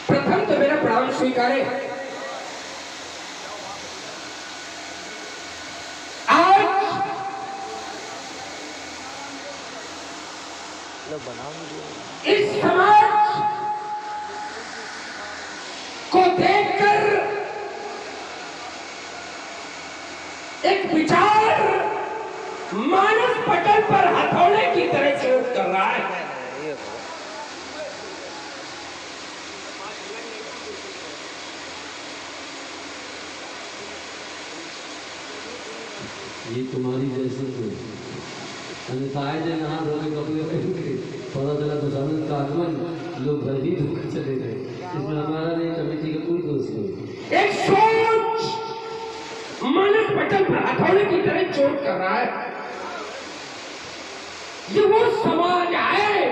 प्रथम तो मेरा प्रणाम स्वीकारे। आज इस समाज को देखकर एक विचार मानस पटल पर हथौड़े की तरह चोट कर रहा है। ये तुम्हारी जैसे अन्यथाए जन हाथ धोने कपड़े पहन के पता चला दशानंद का आगमन, लोग भयभीत होकर चले गए। इसमें हमारा नहीं, कमेटी का कोई दोष नहीं। एक सोच मानस पटल पर हथौड़े की तरह चोट कर रहा है। ये वो समाज है,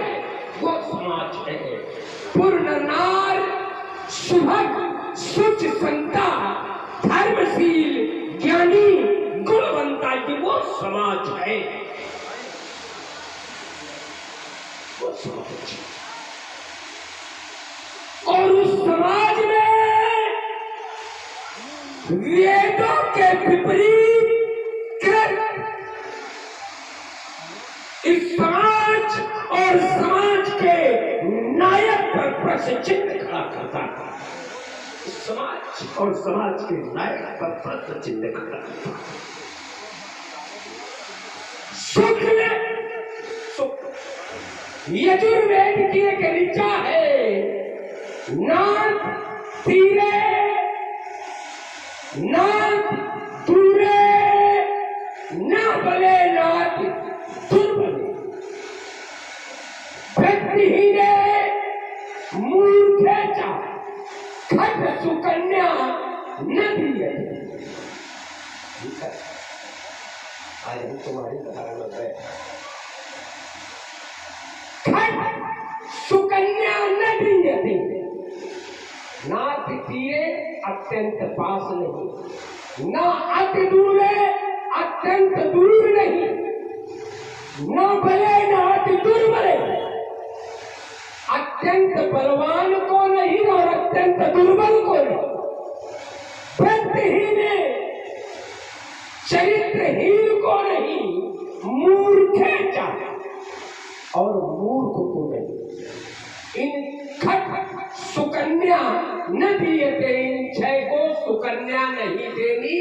वो समाज है पूर्ण नार, शुभक, शुच, संता, धर्मशील, ज्ञानी, गुणवंता की वो समाज है, वो समाज। और उस समाज में वेदों के विपरीत इस समाज और समाज के नायक पर प्रश्न चिन्ह खड़ा करता था। इस समाज और समाज के नायक पर प्रश्न चिन्ह खड़ा करता था। यजुर्वेद की एक ऋचा है, नाथ तीरे नाथ दूरे न बले नाथ दुर्बले, व्यक्तिहीने मूर्खे चा खट सुकन्या न दिए। आज हम तुम्हारी धारणा है, सुकन्या न दीयते, नाथ तीरे अत्यंत पास नहीं, न अति दूरे अत्यंत दूर नहीं, न बले न अति दुर्बले, अत्यंत बलवान को नहीं और अत्यंत दुर्बल को नहीं, वृत्तिहीन चरित्रहीन को नहीं, मूर्खे चाहे और मूर्ख को नहीं। इन खट सुकन्या न दियते, इन छह को सुकन्या नहीं देनी।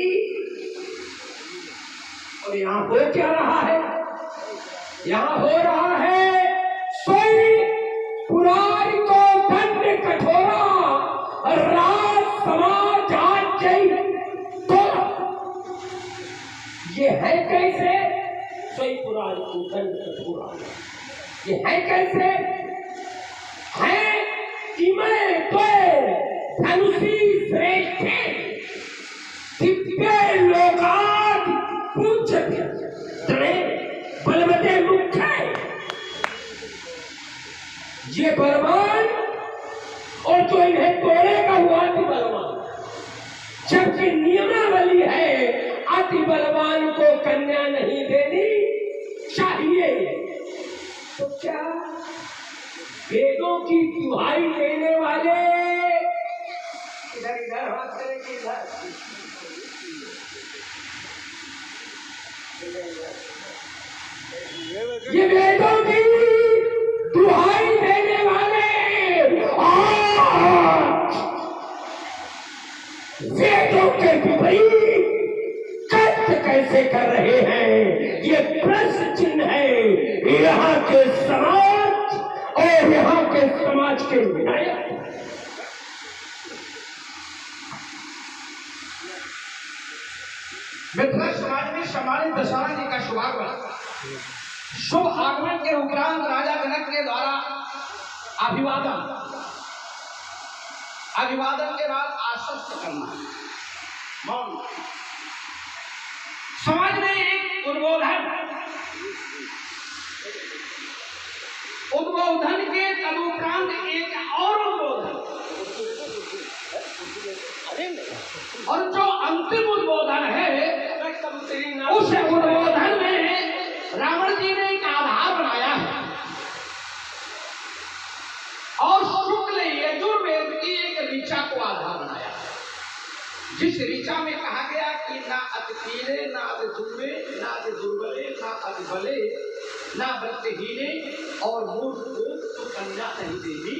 और यहाँ हो क्या रहा है? यहाँ हो रहा है सोई पुरारी को दंड कठोरा, राज समाज आज जय तोरा। ये है कैसे? सोई पुरारी को दंड कठोरा, ये है कैसे? है कि मैं तो धनुषी श्रेष्ठ दिव्य लोकाद पूज्यते तणे बलवते मुख्य। ये बलवान और जो इन्हें तोड़ेगा हुआ अति बलवान, जबकि नियमावली है अति बलवान को कन्या नहीं देनी चाहिए। तो क्या वेदों की दुहाई देने वाले इधर इधर हाथ करेंगे, ये वेदों की दुहाई देने वाले वेदों के विपरीत कर्म कैसे कर रहे हैं? ये प्रश्न चिन्ह है यहाँ के समाज और यहाँ के समाज के नायक। मिथिला समाज में सम्मानित दशहरा जी का शुभागमन, शुभ आगमन के उपरांत राजा जनक के द्वारा अभिवादन के बाद आश्वस्त करना, मौन। समाज में एक उद्बोधन के तदुपरांत एक और उद्बोधन, और जो अंतिम उद्बोधन है उस उद्बोधन में रावण जी ने एक आधार बनाया है। और शुक्ल यजुर्वेद की एक ऋचा को आधार बनाया, जिस ऋचा में कहा गया कि ना अति पीले, ना अति दुबे, ना अति दुर्बले, ना अति बले, ना बलहीने, और मूर्ख को सुकन्या नहीं देनी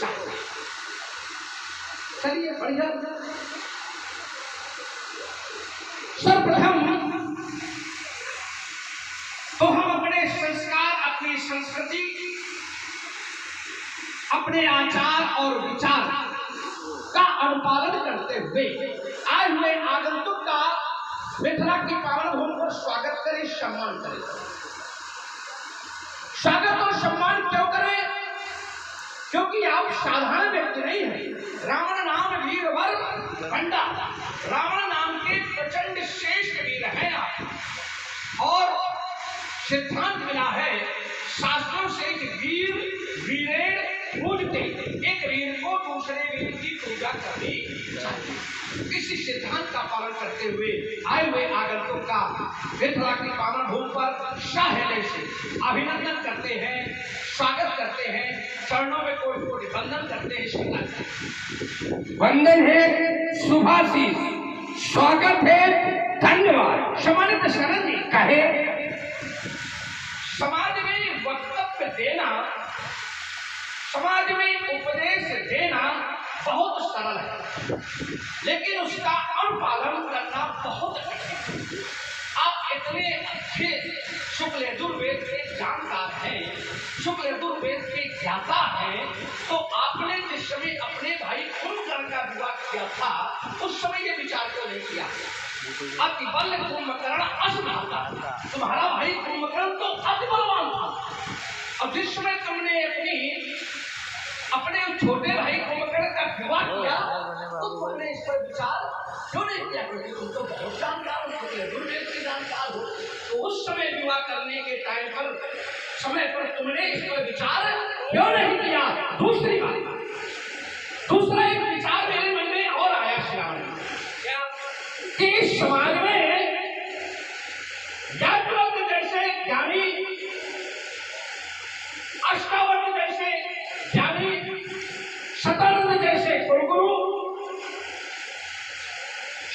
चाहिए। चलिए बढ़िया। सर्वप्रथम तो हम अपने संस्कार, अपनी संस्कृति, अपने आचार और विचार का अनुपालन करते हुए आए हुए आगंतुक का मिथिला की पावन भूमि पर स्वागत करें, सम्मान करें। स्वागत और सम्मान क्यों करें? क्योंकि आप साधारण व्यक्ति नहीं हैं। रावण नाम वीरवर भंडा, रावण नाम के प्रचंड श्रेष्ठ वीर हैं आप। और सिद्धांत मिला है शास्त्रों से कि वीर वीरेण पूजते, एक वीर को दूसरे वीर की पूजा करनी चाहिए। इसी सिद्धांत का पालन करते हुए आए हुए आगंतुक का मिथिला की पावन भूमि पर शाहले से अभिनंदन करते हैं, स्वागत करते हैं, चरणों में कोटि कोटि वंदन करते हैं। वंदन है, शुभाशीष, स्वागत है, धन्यवाद। सम्मानित शरण जी कहे, समाज में वक्तव्य देना, समाज में उपदेश देना बहुत सरल है, लेकिन उसका अनुपालन करना बहुत कठिन है। आप इतने अच्छे शुक्ल यजुर्वेद के जानकार हैं, शुक्ल यजुर्वेद के ज्ञाता हैं, तो आपने जिस समय अपने भाई कुंभकर्ण का विवाह किया था उस समय ये विचार क्यों नहीं किया? अति बल कुंभकर्ण असमता, तुम्हारा भाई कुंभकर्ण तो अति बलवान था। अब जिस समय तुमने अपने छोटे भाई कुंभकर्ण का विवाह किया तो तुमने इस पर विचार क्यों नहीं किया? क्योंकि तुम तो बहुत जानकार हो, यजुर्वेद के जानकार हो, तो उस समय विवाह करने के टाइम पर, समय पर तुमने इस पर विचार क्यों नहीं किया? दूसरी बात, दूसरा एक विचार मेरे मन में और आया श्रावण कि इस समाज में याज्ञवल्क्य जैसे ज्ञानी, अष्टावक्र जैसे ज्ञानी, शतानंद जैसे कुलगुरु,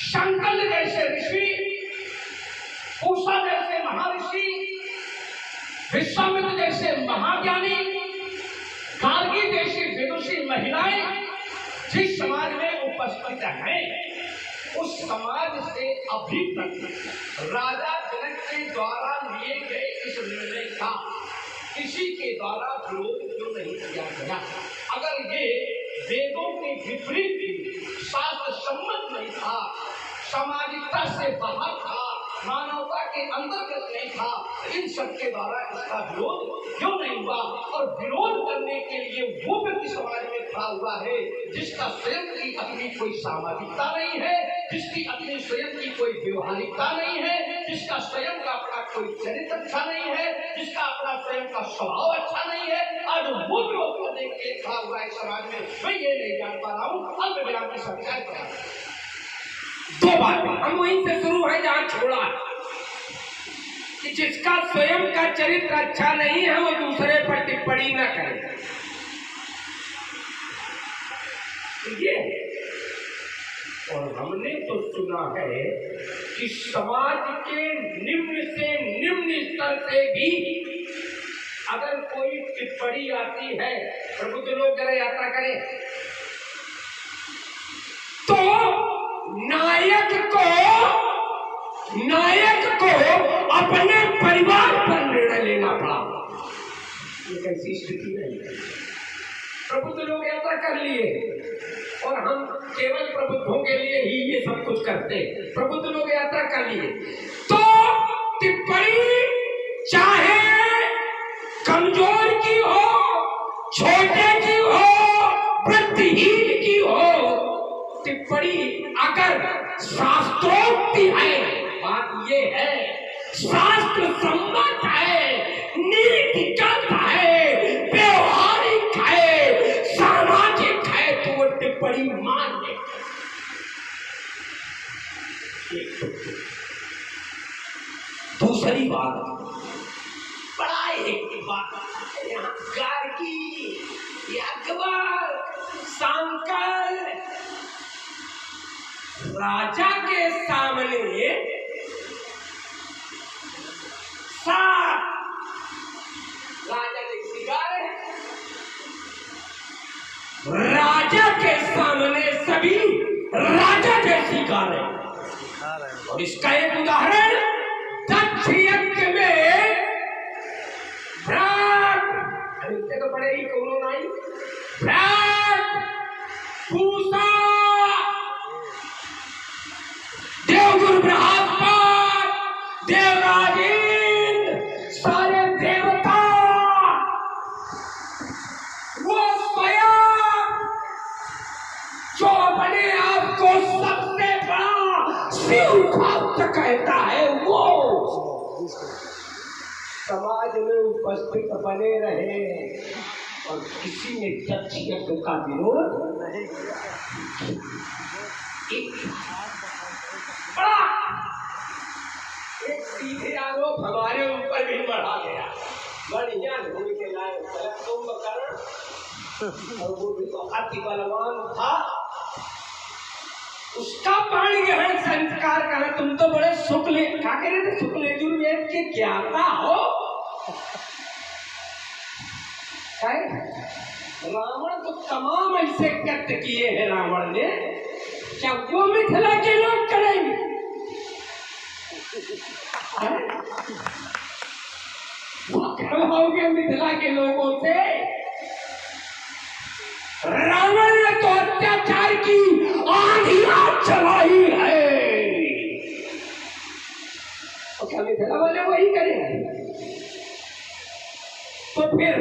शंकर जैसे ऋषि, पूषा जैसे महर्षि, विश्वामित्र जैसे महाज्ञानी, गार्गी जैसी विदुषी महिलाएं जिस समाज में उपस्थित हैं, उस समाज से अभी तक राजा जनक के द्वारा लिए गए इस निर्णय का किसी के द्वारा विरोध क्यों नहीं किया गया? अगर ये वेदों के विपरीत शास्त्र सम्मत नहीं था, सामाजिकता से बाहर था, मानवता के अंतर्गत नहीं था, इन सब के द्वारा इसका विरोध क्यों नहीं हुआ? और विरोध करने के लिए वो व्यक्ति समाज में खड़ा हुआ है जिसका स्वयं की अपनी कोई सामाजिकता नहीं है, जिसकी अपनी स्वयं की कोई व्यवहारिकता नहीं है, जिसका स्वयं का अपना कोई चरित्र अच्छा नहीं है, जिसका अपना स्वयं का स्वभाव अच्छा नहीं है, आज वो विरोध करने के लिए खड़ा हुआ है समाज में। मैं ये नहीं जान पा रहा हूँ, अल्प विराम की संख्या करा। दो बातें हम वहीं से शुरू है जहां छोड़ा कि जिसका स्वयं का चरित्र अच्छा नहीं है वो दूसरे पर टिप्पणी न करे। ये और हमने तो सुना है कि समाज के निम्न से निम्न स्तर से भी अगर कोई टिप्पणी आती है, प्रबुद्ध लोग जरा यात्रा करें, तो नायक को अपने परिवार पर निर्णय लेना पड़ा। ये कैसी स्थिति नहीं है? प्रबुद्ध लोग यात्रा कर लिए और हम केवल प्रबुद्धों के लिए ही ये सब कुछ करते हैं। प्रबुद्ध लोग यात्रा कर लिए तो टिप्पणी चाहे कमजोर की हो, छोटे की हो, वृत्तिहीन की हो, टिप्पणी अगर शास्त्रोक्ति है, बात ये है शास्त्र सम्मत है, नीतिगत है, व्यवहारिक है, सामाजिक है, तो वो टिप्पणी मान्य। दूसरी बात, बड़ा एक बात यहाँ गार्गी याज्ञवल्क्य राजा के सामने सात राजा जैसी गाय है, राजा के सामने सभी राजा जैसी गाय है। और इसका एक उदाहरण दक्ष यज्ञ में तो बड़े ही कौनो नहीं पूसा देवगुरु बृहस्पति देवराजेंद्र सारे देवता वो स्वयं जो अपने आप को सबसे बड़ा शिव भक्त कहता है वो समाज में उपस्थित बने रहे और किसी ने दक्ष यज्ञ का विरोध नहीं किया। एक सीधे आरोप हमारे ऊपर भी बढ़ा गया, बढ़िया ढूंढ के लाए कुंभकर्ण, और वो भी तो अति बलवान था। उसका पाणी ग्रहण संस्कार कहा। तुम तो बड़े शुक्ल क्या कह रहे थे, शुक्ल यजुर्वेद के ज्ञाता हो। रावण तो तमाम ऐसे कृत्य किए हैं रावण ने, क्या वो मिथिला के लोग करेंगे? वो करवाओगे मिथिला के लोगों से? रावण ने तो अत्याचार की आंधियां चलाई है, तो क्या मिथिला वाले वही करेंगे? तो फिर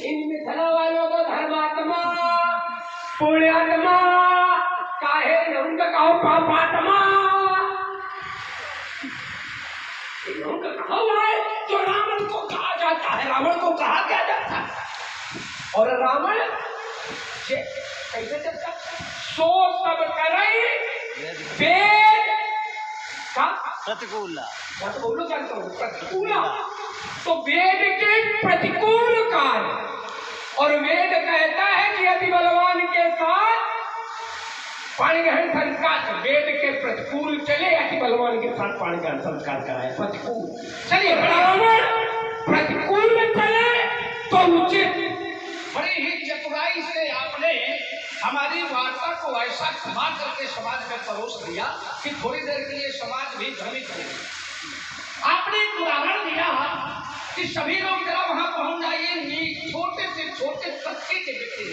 इन मिथिला वालों को धर्मात्मा पुण्यात्मा काहे उनका कहो पापात्मा, उनका कहा हुआ है जो रावण को कहा जाता है। रावण को कहा क्या जाता है? और रावण कैसे चलता? सो सब करे वेद का प्रतिकूला, प्रतिकूल जानता हूँ, प्रतिकूला तो वेद के प्रतिकूल कार्य। और वेद कहता है कि अति बलवान के साथ पाणी ग्रहण संस्कार, वेद के प्रतिकूल चले, अति बलवान के साथ पाणी ग्रहण संस्कार कराए। प्रतिकूल चलिए, रावण प्रतिकूल में चले तो उचित। बड़ी ही चतुराई से आपने हमारी वार्ता को ऐसा घुमा करके समाज में परोस दिया कि थोड़ी देर के लिए समाज भी भ्रमित हो गया। आपने एक उदाहरण दिया कि सभी लोग जरा वहां पहुंच जाइए, छोटे से छोटे तबके के व्यक्ति,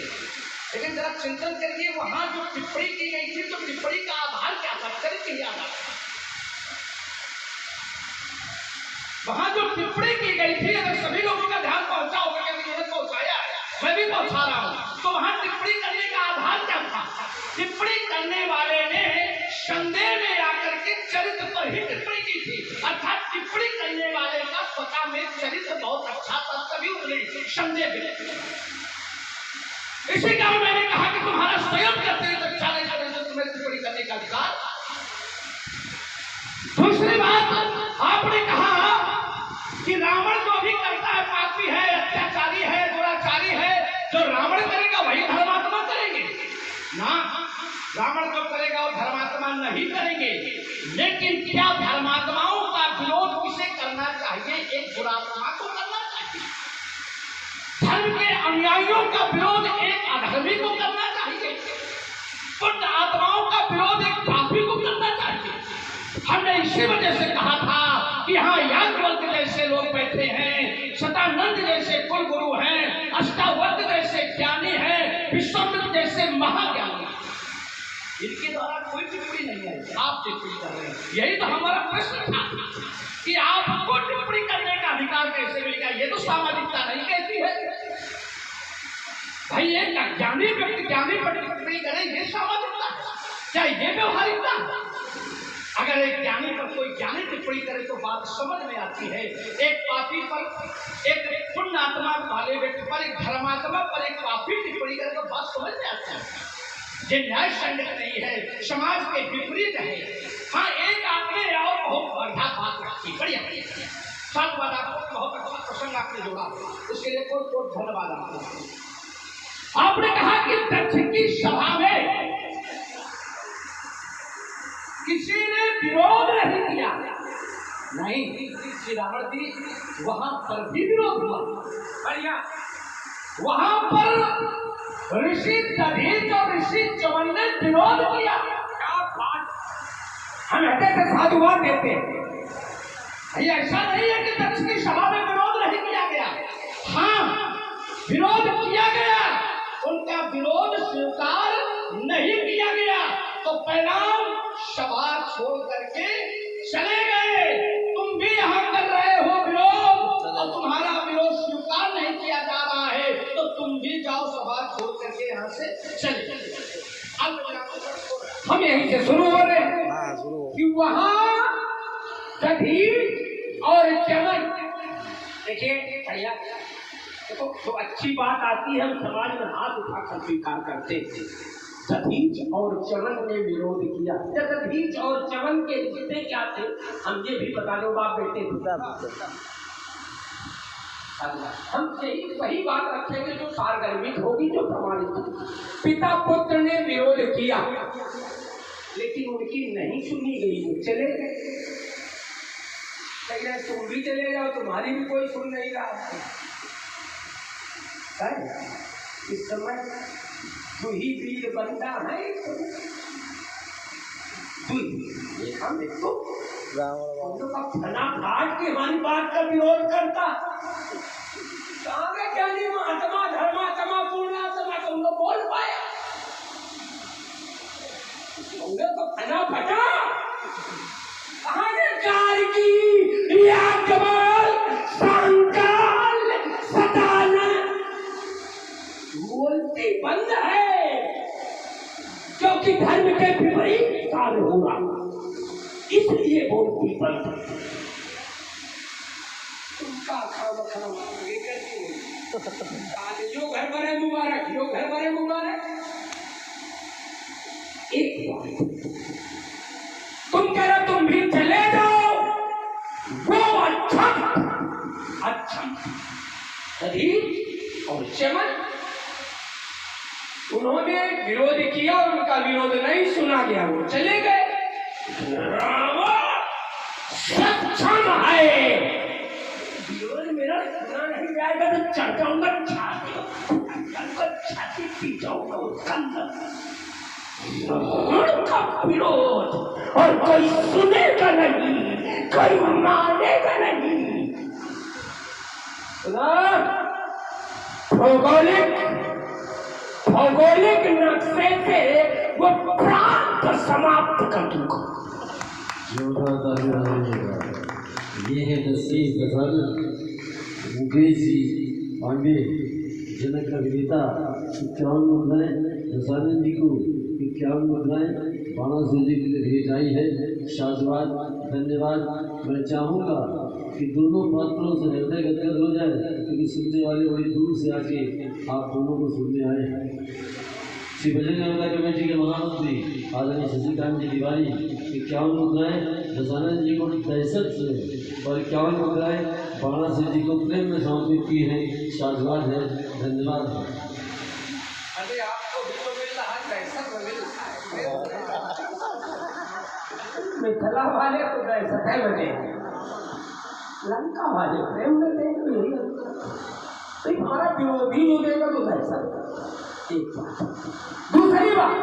लेकिन जरा चिंतन करिए वहां जो टिप्पणी की गई थी, तो टिप्पणी का आधार क्या था? चरित्र ही आधार। वहां जो टिप्पणी की गई थी, अगर सभी लोगों का ध्यान पहुंचा होगा, पहुंचाया है, मैं भी पहुंचा रहा हूं, तो वहां टिप्पणी करने का आधार क्या था? टिप्पणी करने वाले ने संदेह में आकर के चरित्र पर ही टिप्पणी की थी, अर्थात टिप्पणी करने वाले का पता में चरित्र बहुत अच्छा था, तभी उसने संदेह में। इसी कारण मैंने कहा कि तुम्हारा स्वयं करते अच्छा नहीं करने से तुम्हें टिप्पणी करने का अधिकार। दूसरी बात आपने कहा कि रावण जो भी करता है पापी है, अत्याचारी है, दुराचारी है, जो रावण करेगा वही धर्मात्मा करेंगे ना। रावण जो करेगा वो धर्मात्मा नहीं करेंगे। लेकिन क्या धर्मात्माओं का विरोध किसे करना चाहिए? एक दुरात्मा को करना चाहिए। धर्म के अनुयायियों का विरोध एक अधर्मी को करना चाहिए। पुण्य आत्माओं का विरोध एक पापी को करना चाहिए। हमने इसी वजह से कहा था कि यहाँ याज्ञवल्क्य जैसे लोग बैठे हैं, शतानंद जैसे कुल गुरु हैं, अष्टावक्र जैसे ज्ञानी हैं, विश्वामित्र जैसे महाज्ञानी, इनके द्वारा कोई टिप्पणी नहीं है, आप टिप्पणी कर रहे हैं। यही तो हमारा प्रश्न था कि आपको टिप्पणी करने का अधिकार कैसे मिलेगा? ये तो सामाजिकता नहीं कहती है भाई। एक ज्ञानी व्यक्ति ज्ञानी पर टिप्पणी करे, ये सामाजिकता? क्या ये व्यवहारिकता? अगर एक ज्ञानी पर कोई ज्ञानी टिप्पणी करे तो बात समझ में आती है। एक पापी पर, एक पुण्य आत्मा वाले व्यक्ति पर, एक धर्मात्मा पर एक पापी टिप्पणी करे तो बात समझ में आती है। ये न्याय संगत नहीं है, समाज के विपरीत है। हाँ, एक आपने और बहुत बढ़िया बात रखी, बढ़िया साथ बात आपको बहुत अच्छा प्रसंग आपने जोड़ा, उसके लिए बहुत बहुत धन्यवाद आपको। आपने कहा कि दक्ष की सभा में रावण दी, वहां पर भी विरोध हुआ। बढ़िया, वहां पर ऋषि दधीच और ऋषि च्यवन ने विरोध किया। क्या बात! हम ऐसे साधुवाद देते हैं। ऐसा नहीं है कि दक्ष की सभा में विरोध नहीं किया गया। हाँ, विरोध किया गया, उनका विरोध स्वीकार नहीं किया गया तो परिणाम सभा छोड़ करके चले गए। तुम भी यहाँ कर रहे हो विरोध और तुम्हारा विरोध स्वीकार नहीं किया जा रहा है तो तुम भी जाओ सभा छोड़ करके यहाँ से चले। अब हम यहीं से शुरू हो रहे हैं कि वहां दधीच और च्यवन, देखिए भैया, देखो तो अच्छी बात आती है हम समाज में हाथ उठाकर स्वीकार करते हैं। दधीच और च्यवन ने विरोध किया। दधीच और च्यवन के रिश्ते क्या थे हम ये भी बता दो, बाप बेटे हम वही बात रखेंगे जो सारगर्भित होगी, जो प्रमाणित। पिता पुत्र ने विरोध किया लेकिन उनकी नहीं सुनी गई, वो चले गए। तुम भी चले जाओ, तुम्हारी भी कोई सुन नहीं रहा है। इस समय तू ही वीर बंदा है, हम देखो फना घाट की हमारी बात का विरोध करता। क्या नहीं महात्मा धर्मात्मा पूर्णात्मा तुम लोग बोल पाया, तुमने तो फना फटा। कहाँ के कारगी या कमाल संकाल सदानंद बोलती बंद है, क्योंकि धर्म के विपरीत कार्य होगा, इसलिए बोलती बंद है। तुमका खाम यो घर बड़े मुबारक, यो घर बड़े मुबारक। एक बात तुम कह रहे तुम भी चले जाओ, वो अच्छा दधीच और च्यवन उन्होंने विरोध किया, उनका विरोध नहीं सुना गया, वो चले गए। रावण सक्षम है, विरोध मेरा सुना नहीं जाएगा तो चढ़ जाऊंगा छाती पी जाऊंगा उसका का विरोध, और कोई सुनेगा नहीं, कोई मानेगा नहीं। भौगोलिक नक्शे से वो प्रांत समाप्त कर दूंगा। ये है दशरथ दशरथ मुकेश जी पांडे जनक का विजेता 51 मुद्राएं दशरथ जी को 51 मुद्राएं बाणासुर जी के लिए भेज आई है। शादवाद धन्यवाद। मैं चाहूँगा कि दोनों पात्रों से हृदय गदगद हो जाए, क्योंकि सुनने वाले बड़ी दूर से आके आप दोनों को सुनने आए हैं। श्री बजरंग गंगा कमेटी के महामंत्री आदरणीय शशिकांत जी तिवारी 51 मुद्राएं दशानंद जी को 63 से और 51 मुद्राएं बाणासुर जी को प्रेम में समर्पित की है। शादवाद है, धन्यवाद है। अरे आपको भी तो मिल रहा है, कैसा मिल रहा है। मिथिला वाले तो दहशत है बने, लंका वाले प्रेम में देख यही तो हमारा विरोधी जो देगा तो दहशत। एक बात, दूसरी बात,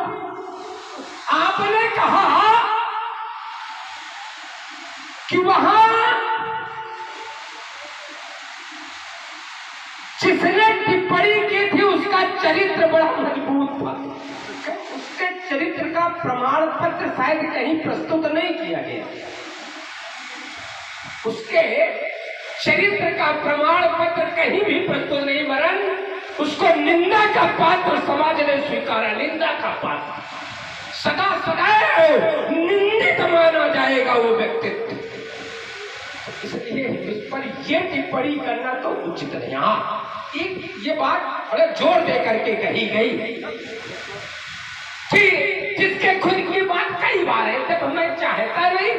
आपने कहा कि वहां जिसने टिप्पणी की थी उसका चरित्र बड़ा मजबूत था। उसके चरित्र का प्रमाण पत्र शायद कहीं प्रस्तुत नहीं किया गया। उसके चरित्र का प्रमाण पत्र कहीं भी प्रस्तुत नहीं, वरन उसको निंदा का पात्र समाज ने स्वीकारा। निंदा का पात्र सदा सदैव निंदित माना जाएगा वो व्यक्तित्व। इसलिए इस पर ये टिप्पणी करना तो उचित नहीं। हाँ, एक ये बात बड़े जोर दे करके कही गई कि जिसके खुद की बात कई बार है, जब मैं चाहता नहीं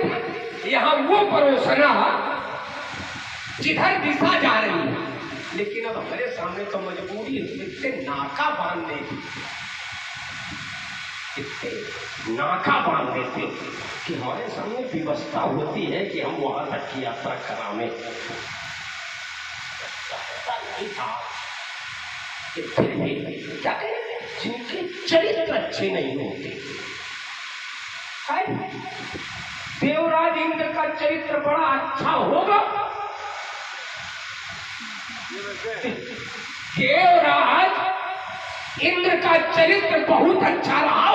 यहाँ वो परोसना जिधर दिशा जा रही है, लेकिन अब हमारे सामने तो मजबूरी है नाका बांधने की। इतने नाका बांध देते कि हमारे सामने व्यवस्था होती है कि हम वहां तक की यात्रा करावें। नहीं था कि फिर भी क्या कहें, जिनके चरित्र अच्छे नहीं होते। देवराज इंद्र का चरित्र बड़ा अच्छा होगा, देवराज इंद्र का चरित्र बहुत अच्छा रहा,